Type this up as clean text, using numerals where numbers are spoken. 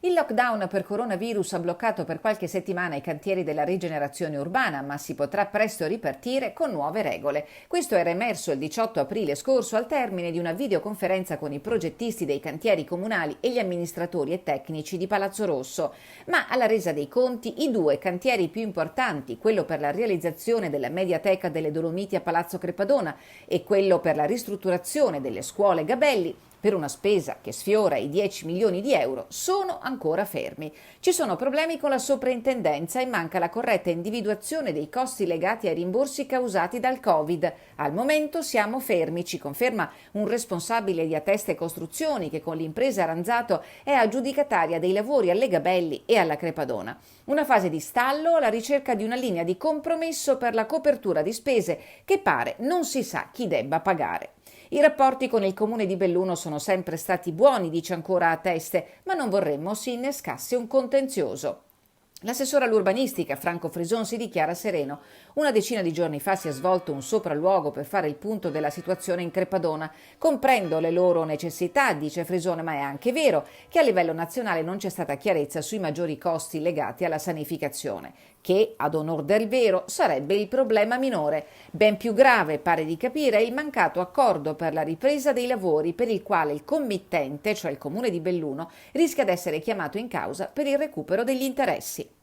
Il lockdown per coronavirus ha bloccato per qualche settimana i cantieri della rigenerazione urbana, ma si potrà presto ripartire con nuove regole. Questo era emerso il 18 aprile scorso al termine di una videoconferenza con i progettisti dei cantieri comunali e gli amministratori e tecnici di Palazzo Rosso. Ma alla resa dei conti, i due cantieri più importanti, quello per la realizzazione della Mediateca delle Dolomiti a Palazzo Crepadona e quello per la ristrutturazione delle scuole Gabelli, per una spesa che sfiora i 10 milioni di euro, sono ancora fermi. Ci sono problemi con la soprintendenza e manca la corretta individuazione dei costi legati ai rimborsi causati dal Covid. Al momento siamo fermi, ci conferma un responsabile di Ateste Costruzioni che con l'impresa Aranzato è aggiudicataria dei lavori alle Gabelli e alla Crepadona. Una fase di stallo alla ricerca di una linea di compromesso per la copertura di spese che pare non si sa chi debba pagare. I rapporti con il comune di Belluno sono sempre stati buoni, dice ancora Ateste, ma non vorremmo si innescasse un contenzioso. L'assessore all'urbanistica Franco Frison si dichiara sereno. Una decina di giorni fa si è svolto un sopralluogo per fare il punto della situazione in Crepadona. Comprendo le loro necessità, dice Frisone, ma è anche vero che a livello nazionale non c'è stata chiarezza sui maggiori costi legati alla sanificazione, che, ad onor del vero, sarebbe il problema minore. Ben più grave, pare di capire, è il mancato accordo per la ripresa dei lavori per il quale il committente, cioè il comune di Belluno, rischia di essere chiamato in causa per il recupero degli interessi.